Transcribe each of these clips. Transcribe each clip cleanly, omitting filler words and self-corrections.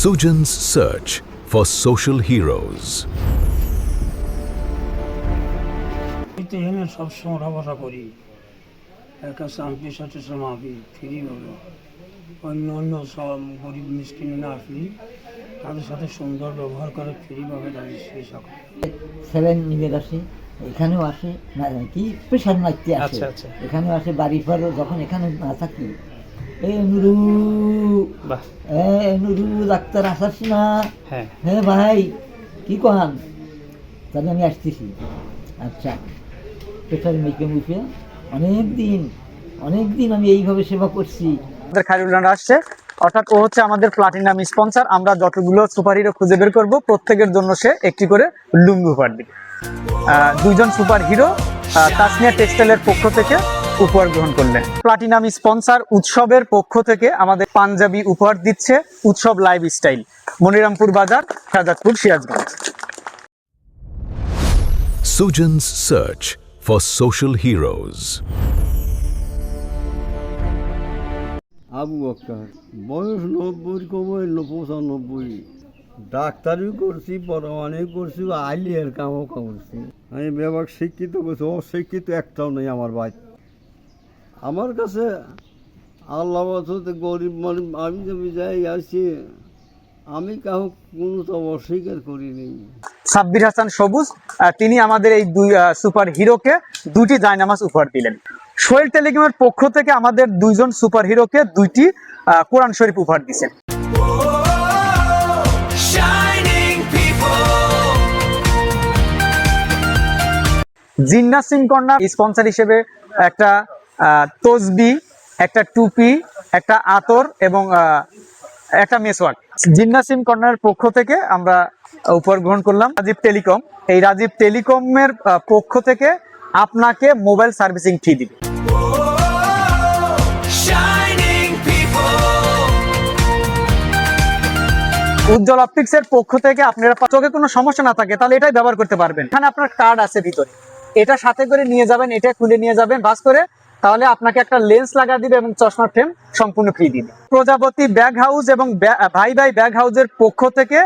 Sujan's search for social heroes. এখানে সবসময় ওঠাবসা করি, একটা শান্তির সাথে মাফি ফ্রি হলো। অন্য অন্য সব গরিব মিসকিন না আসলি তাদের সাথে সুন্দর ব্যবহার করে ফ্রিভাবে তাদের সেই সকল সেভেন নিবে আসে, এখানেও আসে না কি প্রেশার মারতে আসে, এখানেও আসে। বাড়ি পর যখন এখানে না থাকি এই নুরু নুরু ডাক্তার আসাস না, হ্যাঁ ভাই কি কহান, তাহলে আমি আসতেছি। আচ্ছা, প্রেশার মেখে মুখে অনেক দিন আমি এইভাবে সেবা করছি। আমাদের খায়রুল রানা আসছে, অর্থাৎ ও হচ্ছে আমাদের প্লাটিনাম স্পন্সর। আমরা যতগুলো সুপার হিরো খুঁজে বের করবো প্রত্যেকের জন্য সে একটি করে লুঙ্গি উপহার দিবে। দুইজন সুপার হিরো তাসনিয়া টেক্সটাইলের পক্ষ থেকে উপহার গ্রহণ করলেন। প্লাটিনাম স্পন্সর উৎসবের পক্ষ থেকে আমাদের পাঞ্জাবি উপহার দিচ্ছে উৎসব লাইফস্টাইল, মনিরামপুর বাজার, Shahzadpur, Sirajganj. Sujan's search for social heroes. Abu Bakkar, বয়স 90 কমে 95। ডাক্তারিও করছি, বড়মানেও করছি, আইলিয়ার কামও করছি। আমি ব্যাপক শিক্ষিত করছি, অশিক্ষিত একটাও নেই আমার ভাই। আমার কাছে আল্লাহ বছরতে গরিব মানে আমি যাই আসছি, আমি কাউ কোনো তো অস্বীকার করিনি। সাব্বির হাসান সবুজ, তিনি আমাদের এই দুই সুপার হিরোকে দুটি জায়নামাজ উপহার দিলেন। সোহেল টেলিকমের পক্ষ থেকে আমাদের দুইজন সুপার হিরোকে দুইটি কোরআন শরীফ উপহার দিয়েছেন। জিন্নাত সিং কর্নার স্পন্সর হিসেবে একটা তসবি, একটা টুপি, একটা আতর এবং একটা মেসওয়াক জিন্নাত সিং কর্নারের পক্ষ থেকে আমরা উপহার গ্রহণ করলাম। রাজীব টেলিকম, এই রাজীব টেলিকমের পক্ষ থেকে আপনাকে মোবাইল সার্ভিসিং ফি দিবে। উজ্জ্বল অপটিক্সের পক্ষ থেকে আপনারা চোখে কোনো সমস্যা না থাকে তাহলে এটাই ব্যবহার করতে পারবেন। এখানে আপনার কার্ড আছে ভিতরে, এটা সাথে করে নিয়ে যাবেন, এটা খুলে নিয়ে যাবেন বাস করে, তাহলে আপনাকে একটা লেন্স লাগা দিবে এবং চশমা ফ্রেম সম্পূর্ণ ফ্রি দিবে। প্রজাপতি ব্যাগ হাউস এবং ভাই ভাই ব্যাগ হাউসের পক্ষ থেকে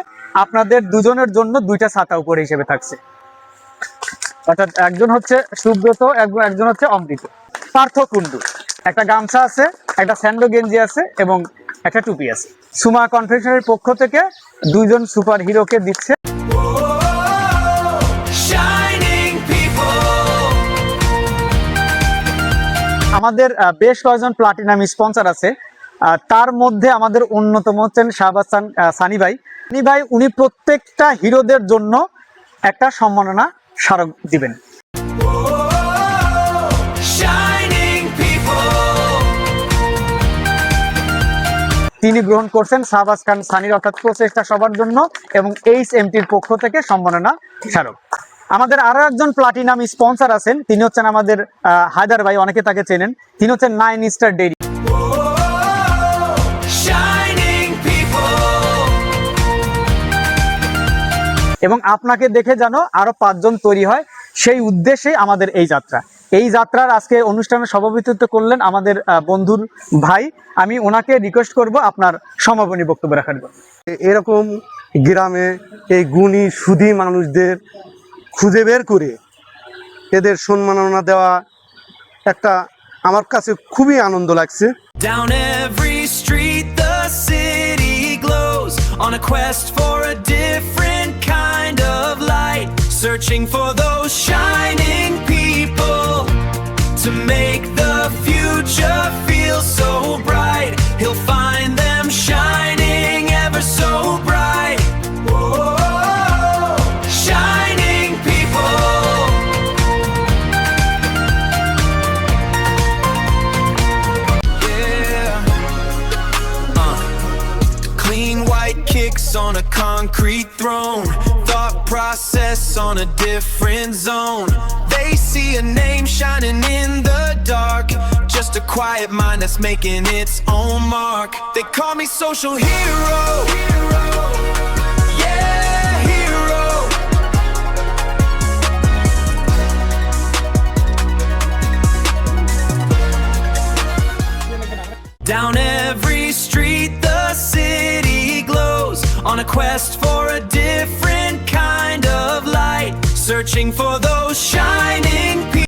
আপনাদের দুজনের জন্য দুইটা ছাতা উপরে হিসেবে থাকছে, অর্থাৎ একজন হচ্ছে সুব্রত, একজন হচ্ছে অমৃত। পার্থ কুন্ডু, একটা গামছা আছে, একটা স্যান্ডো গেঞ্জি আছে এবং একটা টুপি আছে। সুমা কনফেকশনের পক্ষ থেকে দুইজন সুপার হিরোকে দিচ্ছে। আমাদের বেশ কয়েকজন প্লাটিনাম স্পন্সর আছে, তার মধ্যে আমাদের অন্যতম হচ্ছেন শাহবাজ সানি ভাই। উনি প্রত্যেকটা হিরোদের জন্য একটা সম্মাননা স্মারক দিবেন। তিনি গ্রহণ করছেন শাহবাজ খান সানির অর্থাৎ প্রচেষ্টা সবার জন্য এবং HMTর পক্ষ থেকে সম্মাননা স্মারক। আমাদের আরো একজন প্লাটিনাম স্পন্সর আছেন, তিনি হচ্ছেন আমাদের হায়দার ভাই, অনেকে তাকে চেনেন। তিনি হচ্ছেন 9 স্টার ডেইরি। এবং আপনাকে দেখে যেন আরো 5 জন তৈরি হয়, সেই উদ্দেশ্যে আমাদের এই যাত্রা। এই যাত্রার আজকে অনুষ্ঠানের সভাপতিত্ব করলেন আমাদের বন্ধুর ভাই। আমি ওনাকে রিকোয়েস্ট করব আপনার সমাপনী বক্তব্য রাখার জন্য। এরকম গ্রামে এই গুণী সুধী মানুষদের খুঁজে বের করে এদের সম্মাননা দেওয়া একটা আমার কাছে খুবই আনন্দ লাগছে। Down every street the city glows on a quest for a different kind of light, searching for those shining people to make the future feel so bright. He'll find them shining ever so bright. Shining people. Yeah. Clean white kicks on a concrete throne, thought process on a different zone. They see a name shining in the dark, just a quiet mind that's making its own mark. They call me social hero. Yeah, hero. Down every street the city glows quest for a different kind of light, searching for those shining people.